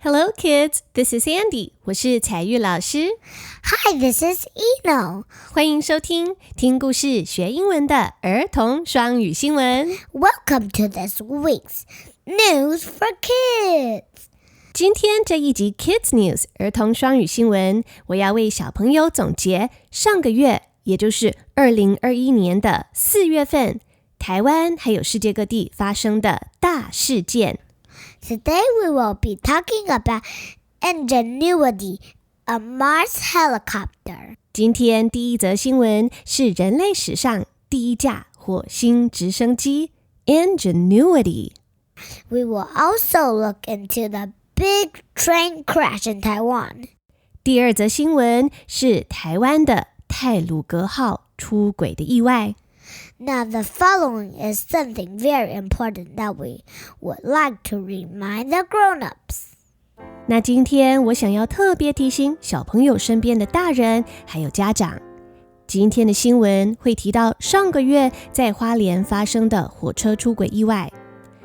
Hello, kids. This is Andy. 我是彩玉老师。Hi, this is Eno. 欢迎收听听故事学英文的儿童双语新闻。Welcome to this week's News for Kids. 今天这一集 Kids News 儿童双语新闻，我要为小朋友总结上个月，也就是2021年的4月份，台湾还有世界各地发生的大事件。Today we will be talking about Ingenuity, a Mars helicopter. 今天第一则新闻是人类史上第一架火星直升机 Ingenuity. We will also look into the big train crash in Taiwan. 第二则新闻是台湾的太鲁阁号出轨的意外。Now the following is something very important that we would like to remind the grown-ups. 那今天我想要特别提醒小朋友身边的大人还有家长，今天的新闻会提到上个月在花莲发生的火车出轨意外，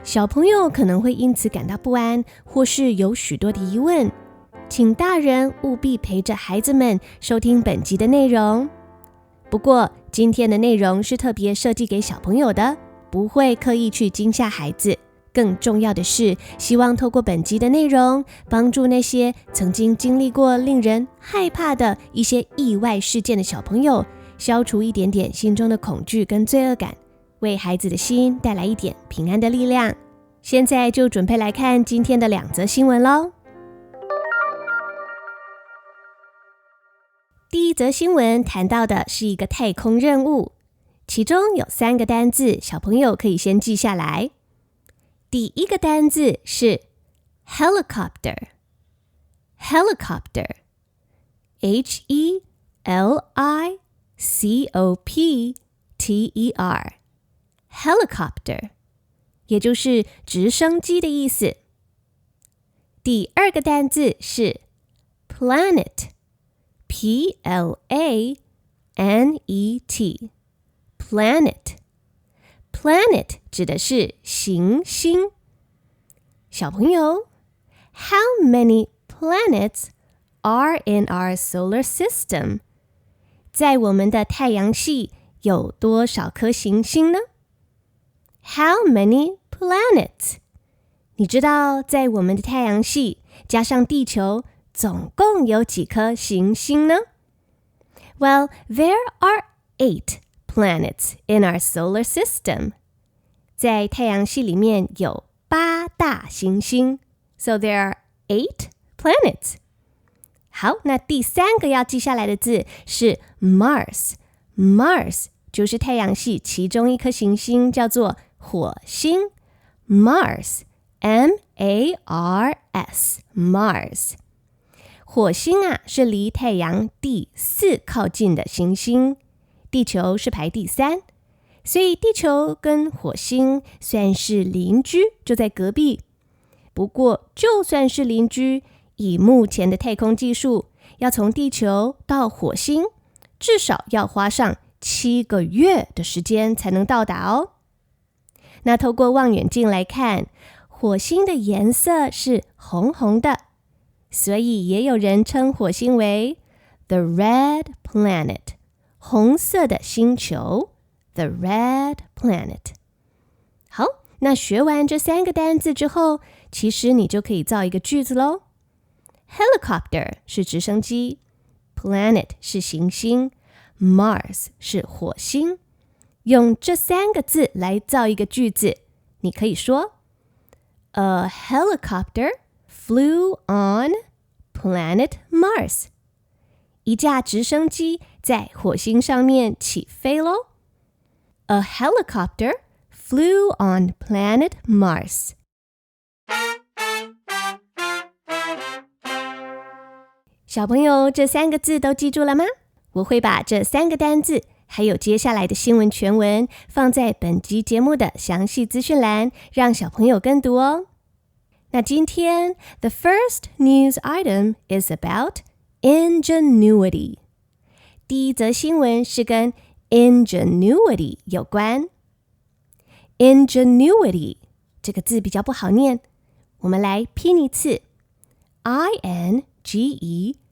小朋友可能会因此感到不安，或是有许多的疑问，请大人务必陪着孩子们收听本集的内容。不过今天的内容是特别设计给小朋友的，不会刻意去惊吓孩子。更重要的是，希望透过本集的内容，帮助那些曾经经历过令人害怕的一些意外事件的小朋友，消除一点点心中的恐惧跟罪恶感，为孩子的心带来一点平安的力量。现在就准备来看今天的2则新闻咯。第一则新闻谈到的是一个太空任务，其中有3个单字，小朋友可以先记下来。第一个单字是 helicopter, helicopter, H-E-L-I-C-O-P-T-E-R, helicopter, 也就是直升机的意思。第二个单字是 planet, P-L-A-N-E-T, planet, planet 指的是行星。小朋友 How many planets are in our solar system? 在我们的太阳系有多少颗行星呢？ How many planets? 你知道在我们的太阳系加上地球总共有几颗行星呢？ Well, there are 8 planets in our solar system. 在太阳系里面有8大行星 So there are 8 planets. 好，那第3个要记下来的字是 Mars. Mars 就是太阳系其中一颗行星，叫做火星 Mars, M-A-R-S, Mars. 火星啊，是离太阳第4靠近的行星，地球是排第3，所以地球跟火星算是邻居，就在隔壁。不过就算是邻居，以目前的太空技术，要从地球到火星至少要花上7个月的时间才能到达哦。那透过望远镜来看，火星的颜色是红红的，所以也有人称火星为 The Red Planet, 红色的星球 The Red Planet. 好，那学完这3个单字之后，其实你就可以造一个句子咯。 Helicopter 是直升机， Planet 是行星， Mars 是火星。用这3个字来造一个句子，你可以说 A helicopter flew on planet Mars. 一架直升机在火星上面起飞咯。A helicopter flew on planet Mars. 小朋友，这3个字都记住了吗？我会把这3个单字还有接下来的新闻全文放在本集节目的详细资讯栏，让小朋友跟读哦。那今天 the first news item is about ingenuity. 第一则新闻是跟 ingenuity 有关。Ingenuity 这个字比较不好念，我们来拼一次 I-N-G-E-N-U-I-T-Y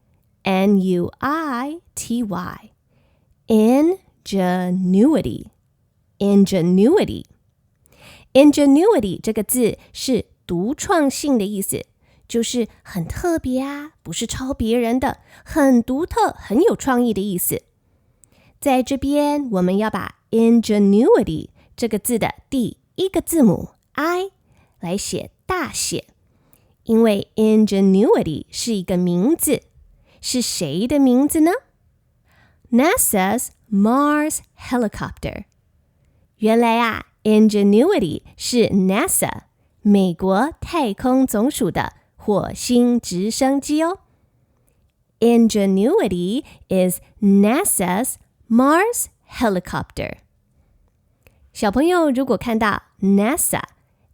Ingenuity 这个字是独创性的意思，就是很特别啊，不是抄别人的，很独特，很有创意的意思。在这边我们要把 ingenuity 这个字的第一个字母 I 来写大写，因为 ingenuity 是一个名字，是谁的名字呢？ NASA's Mars Helicopter。 原来啊Ingenuity 是 NASA 美国太空总署的火星直升机哦。Ingenuity is NASA's Mars Helicopter。 小朋友如果看到 NASA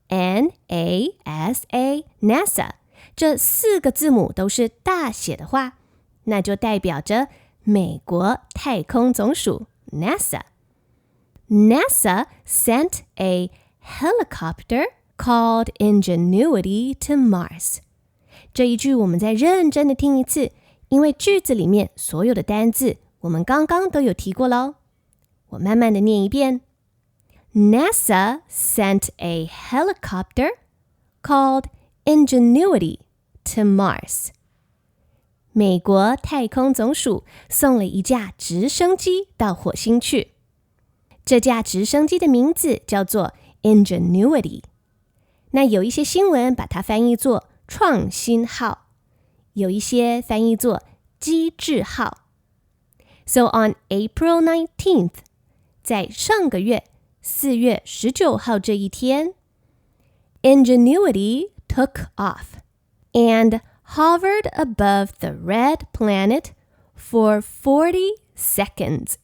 N-A-S-A NASA 这4个字母都是大写的话，那就代表着美国太空总署 NASA。NASA sent a helicopter called Ingenuity to Mars。 这一句我们再认真的听一次，因为句子里面所有的单字我们刚刚都有提过咯。我慢慢的念一遍。 NASA sent a helicopter called Ingenuity to Mars。 美国太空总署送了一架直升机到火星去。这架直升机的名字叫做 Ingenuity。 那有一些新闻把它翻译作创新号，有一些翻译作机智号。 So on April 19th， 在上个月4月19号这一天， Ingenuity took off and hovered above the red planet for 40 seconds。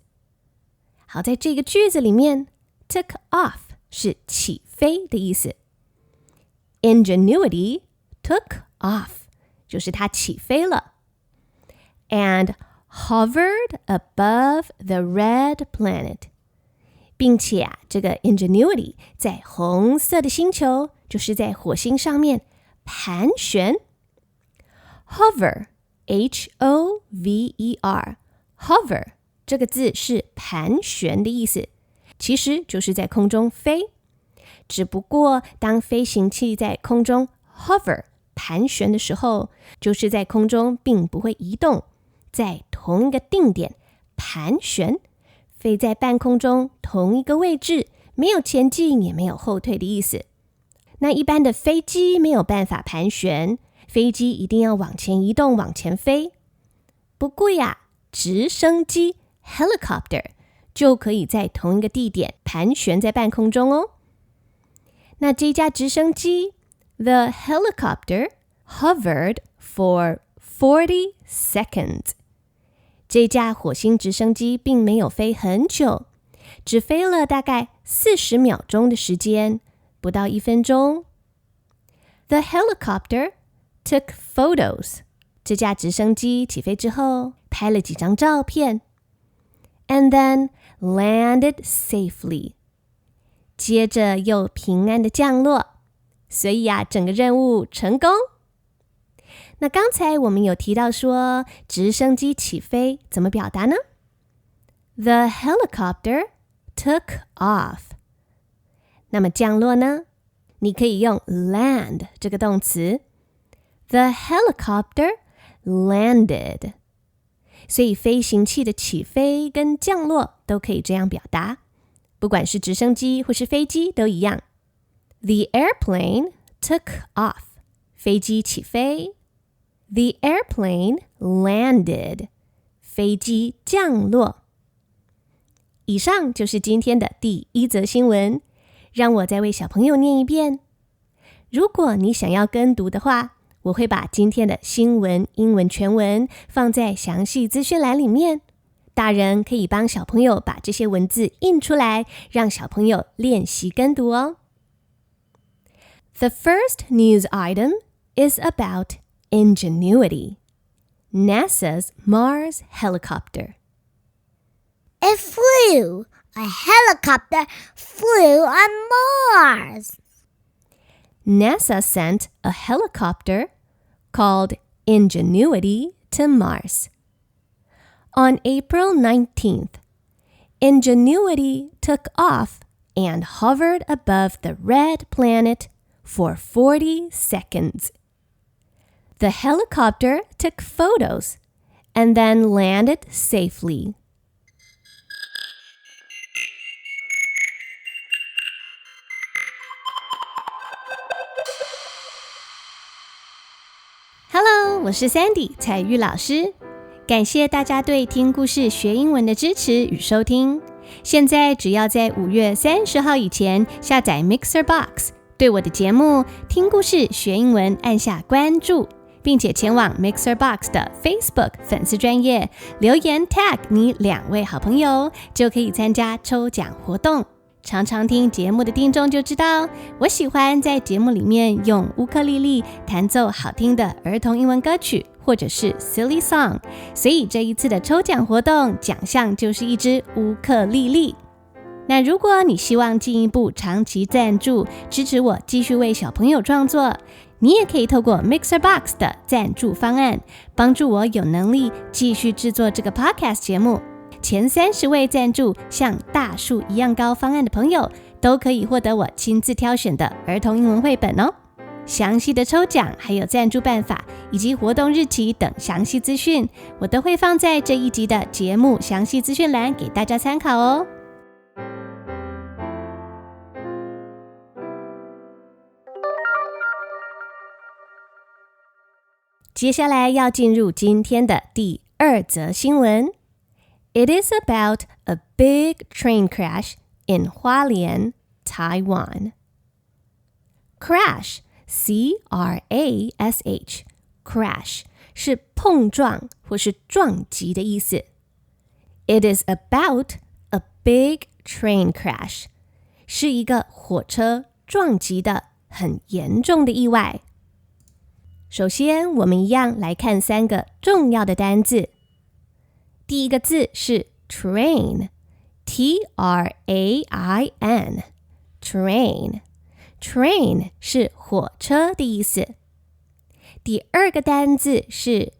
好，在这个句子里面 took off 是起飞的意思。 Ingenuity took off 就是它起飞了。 And hovered above the red planet， 并且啊，这个 Ingenuity 在红色的星球，就是在火星上面盘旋。 Hover H-O-V-E-R Hover这个字是盘旋的意思，其实就是在空中飞。只不过当飞行器在空中 hover 盘旋的时候，就是在空中并不会移动，在同一个定点盘旋，飞在半空中同一个位置，没有前进也没有后退的意思。那一般的飞机没有办法盘旋，飞机一定要往前移动，往前飞。不过呀，直升机helicopter 就可以在同一个地点盘旋在半空中哦。那这架直升机 The helicopter hovered for 40 seconds。 这架火星直升机并没有飞很久，只飞了大概40秒钟的时间，不到1分钟。 The helicopter took photos。 这架直升机起飞之后拍了几张照片And then landed safely。 接着又平安的降落，所以啊，整个任务成功。那刚才我们有提到说，直升机起飞怎么表达呢？ The helicopter took off。 那么降落呢？你可以用 land 这个动词。 The helicopter landed。所以飞行器的起飞跟降落都可以这样表达，不管是直升机或是飞机都一样。 The airplane took off。 飞机起飞。 The airplane landed。 飞机降落。以上就是今天的第1则新闻，让我再为小朋友念一遍。如果你想要跟读的话，我会把今天的新闻英文全文放在详细资讯栏里面，大人可以帮小朋友把这些文字印出来，让小朋友练习跟读哦。The first news item is about Ingenuity, NASA's Mars helicopter. It flew. A helicopter flew on Mars. NASA sent a helicopter called Ingenuity to Mars. On April 19th, Ingenuity took off and hovered above the red planet for 40 seconds. The helicopter took photos and then landed safely. Hello， 我是 Sandy 彩玉老师，感谢大家对听故事学英文的支持与收听。现在只要在5月30号以前下载 Mixer Box， 对我的节目听故事学英文按下关注，并且前往 Mixer Box 的 Facebook 粉丝专页留言 tag 你2位好朋友，就可以参加抽奖活动。常常听节目的听众就知道，我喜欢在节目里面用乌克丽丽弹奏好听的儿童英文歌曲，或者是 silly song， 所以这一次的抽奖活动奖项就是一支乌克丽丽。那如果你希望进一步长期赞助，支持我继续为小朋友创作，你也可以透过 Mixer Box 的赞助方案，帮助我有能力继续制作这个 podcast 节目。前30位赞助像大树一样高方案的朋友，都可以获得我亲自挑选的儿童英文绘本哦。详细的抽奖还有赞助办法以及活动日期等详细资讯，我都会放在这一集的节目详细资讯栏给大家参考哦。接下来要进入今天的第2则新闻。It is about a big train crash in Hualien, Taiwan. Crash, C-R-A-S-H, crash 是碰撞或是撞击的意思。It is about a big train crash, 是一个火车撞击的很严重的意外。首先，我们一样来看3个重要的单字。第一个字是 train, T-R-A-I-N, train. Train 是火车的意思。第二个单字是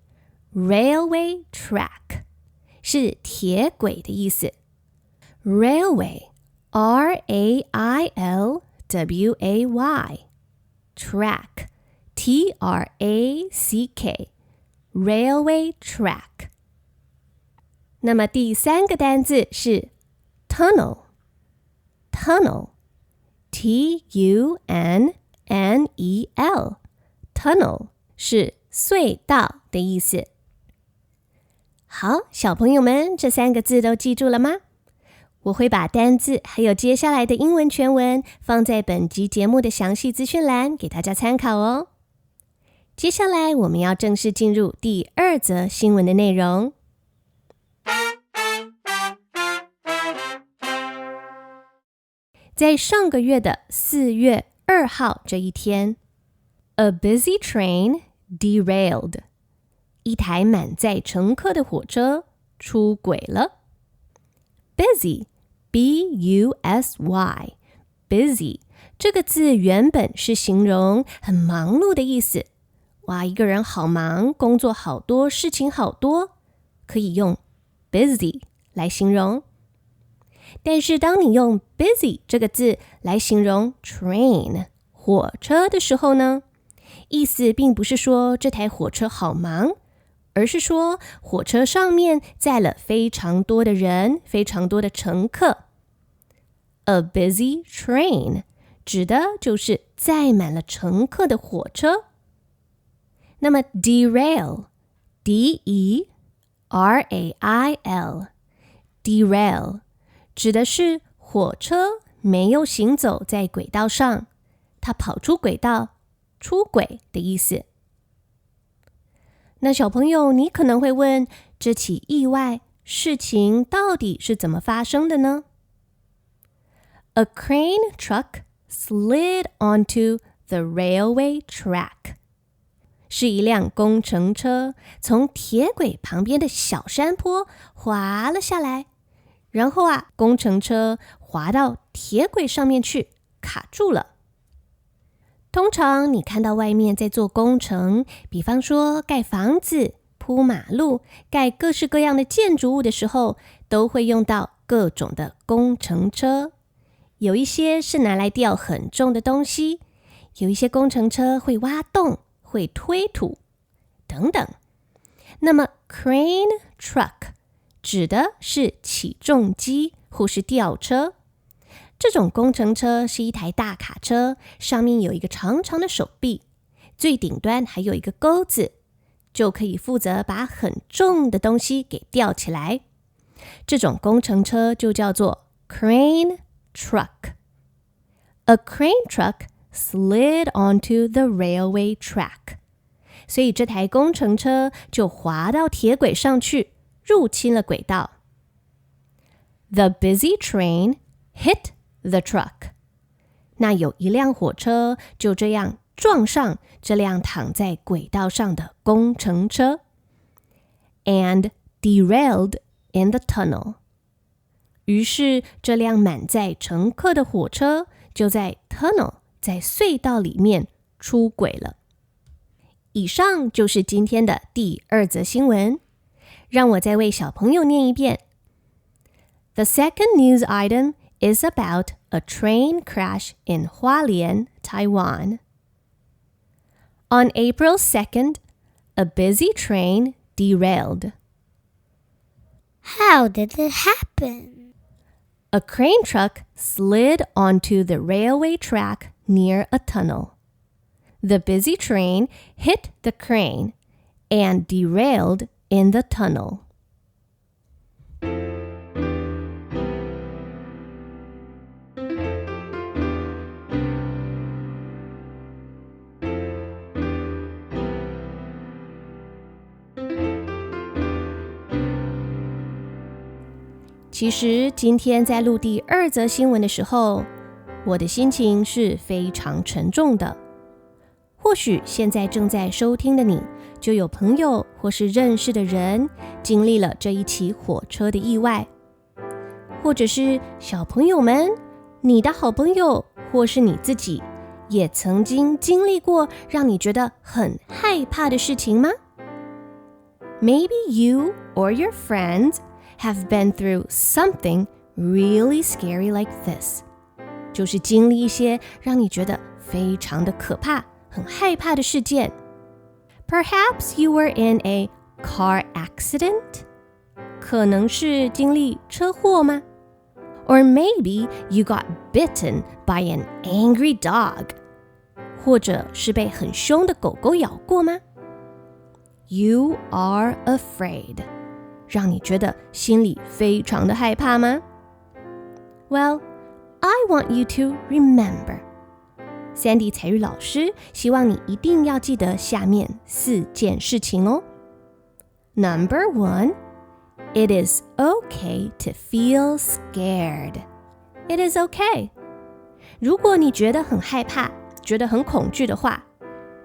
railway track, 是铁轨的意思。Railway, R-A-I-L-W-A-Y, track, T-R-A-C-K, railway track。那么第3个单字是 tunnel, tunnel, T-U-N-N-E-L, tunnel 是隧道的意思。好，小朋友们，这3个字都记住了吗？我会把单字还有接下来的英文全文放在本集节目的详细资讯栏给大家参考哦。接下来我们要正式进入第2则新闻的内容。在上个月的4月2号这一天 ，a busy train derailed， 一台满载乘客的火车出轨了。Busy, B-U-S-Y, busy 这个字原本是形容很忙碌的意思。哇，一个人好忙，工作好多，事情好多，可以用 busy 来形容。但是当你用 busy 这个字来形容 train 火车的时候呢，意思并不是说这台火车好忙，而是说火车上面载了非常多的人，非常多的乘客。A busy train 指的就是载满了乘客的火车。那么 derail, D-E-R-A-I-L, derail指的是火车没有行走在轨道上，它跑出轨道，出轨的意思。那小朋友，你可能会问，这起意外事情到底是怎么发生的呢？ A crane truck slid onto the railway track. 是一辆工程车从铁轨旁边的小山坡滑了下来，然后工程车滑到铁轨上面去，卡住了。通常你看到外面在做工程，比方说盖房子、铺马路、盖各式各样的建筑物的时候，都会用到各种的工程车。有一些是拿来吊很重的东西，有一些工程车会挖洞、会推土等等。那么 crane truck 指的是起重机或是吊车。这种工程车是一台大卡车，上面有一个长长的手臂，最顶端还有一个钩子，就可以负责把很重的东西给吊起来。这种工程车就叫做 crane truck. A crane truck slid onto the railway track. 所以这台工程车就滑到铁轨上去，入侵了轨道。The busy train hit the truck. 那有一辆火车就这样撞上这辆躺在轨道上的工程车 and derailed in the tunnel. 于是这辆满载乘客的火车就在 tunnel 在隧道里面出轨了。以上就是今天的第2则新闻，让我再为小朋友念一遍。The second news item is about a train crash in Hualien, Taiwan. On April 2nd, a busy train derailed. How did it happen? A crane truck slid onto the railway track near a tunnel. The busy train hit the crane and derailed in the tunnel. 其实今天在录第2则新闻的时候，我的心情是非常沉重的。或许现在正在收听的你，就有朋友或是认识的人经历了这一起火车的意外，或者是小朋友们，你的好朋友或是你自己，也曾经经历过让你觉得很害怕的事情吗？ Maybe you or your friends have been through something really scary like this. 就是经历一些让你觉得非常的可怕、很害怕的事件。Perhaps you were in a car accident. 可能是经历车祸吗？ Or maybe you got bitten by an angry dog. 或者是被很凶的狗狗咬过吗？ You are afraid. 让你觉得心里非常的害怕吗？ Well, I want you to remember. Sandy 彩玉老师希望你一定要记得下面4件事情哦。Number 1, it is okay to feel scared. It is okay. 如果你觉得很害怕，觉得很恐惧的话，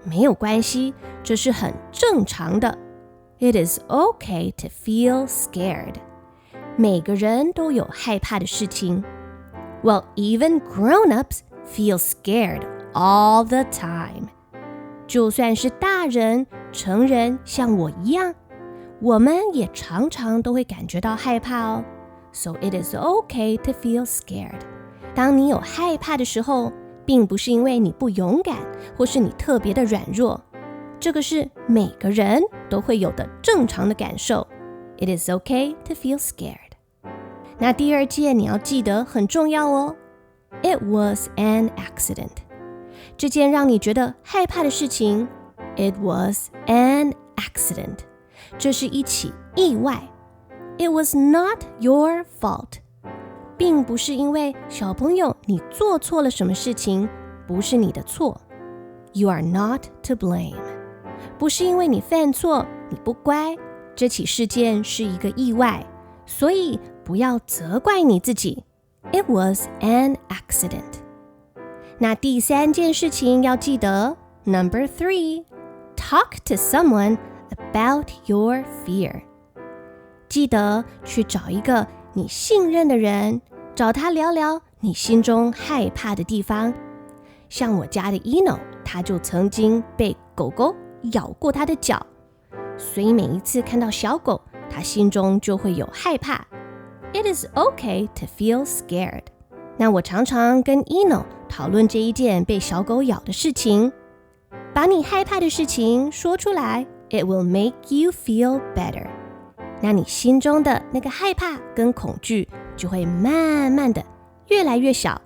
没有关系，这是很正常的。It is okay to feel scared. 每个人都有害怕的事情。Well, even grown-ups feel scared all the time. 就算是大人、成人，像我一样，我们也常常都会感觉到害怕哦。So it is okay to feel scared. 当你有害怕的时候，并不是因为你不勇敢，或是你特别的软弱。这个是每个人都会有的正常的感受。It is okay to feel scared. 那第2件你要记得很重要哦。It was an accident. 这件让你觉得害怕的事情 It was an accident. 这是一起意外。It was not your fault. 并不是因为小朋友你做错了什么事情，不是你的错。You are not to blame. 不是因为你犯错，你不乖，这起事件是一个意外，所以不要责怪你自己。It was an accident. 那第3件事情要记得 Number 3, talk to someone about your fear. 记得去找一个你信任的人，找他聊聊你心中害怕的地方。像我家的 Eno，他就曾经被狗狗咬过他的脚，所以每一次看到小狗，他心中就会有害怕。It is okay to feel scared。 那我常常跟 Eno 讨论这一件被小狗咬的事情。把你害怕的事情说出来， It will make you feel better。 那你心中的那个害怕跟恐惧就会慢慢的越来越小，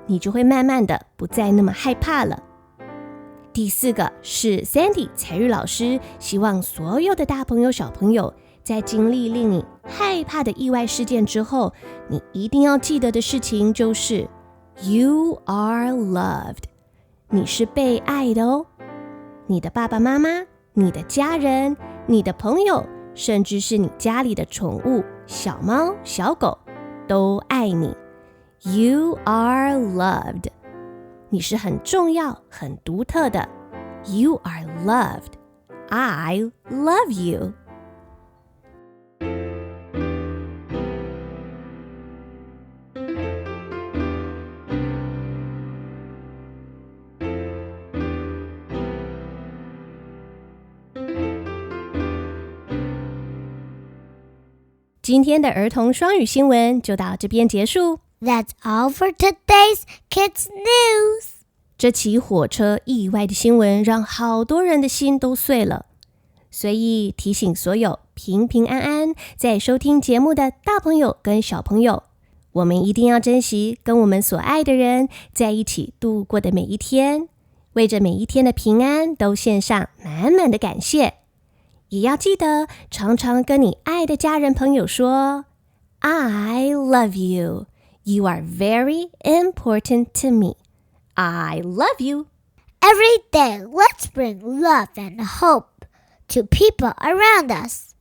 你就会慢慢的不再那么害怕了。第4个是 Sandy 彩玉老师希望所有的大朋友小朋友在经历令你害怕的意外事件之后，你一定要记得的事情就是 You are loved。 你是被爱的哦。你的爸爸妈妈、你的家人、你的朋友，甚至是你家里的宠物小猫小狗都爱你。 You are loved。 你是很重要很独特的。 You are loved。 I love you。今天的儿童双语新闻就到这边结束。 That's all for today's Kids News。 这起火车意外的新闻让好多人的心都碎了，所以提醒所有平平安安在收听节目的大朋友跟小朋友，我们一定要珍惜跟我们所爱的人在一起度过的每一天，为着每一天的平安都献上满满的感谢。也要记得常常跟你爱的家人朋友说 I love you. You are very important to me. I love you. Every day, let's bring love and hope to people around us.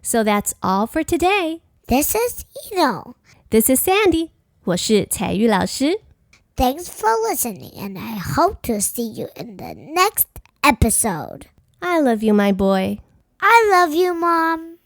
So that's all for today. This is Eno. This is Sandy. 我是彩玉老师。Thanks for listening, and I hope to see you in the next episode. I love you, my boy. I love you, Mom.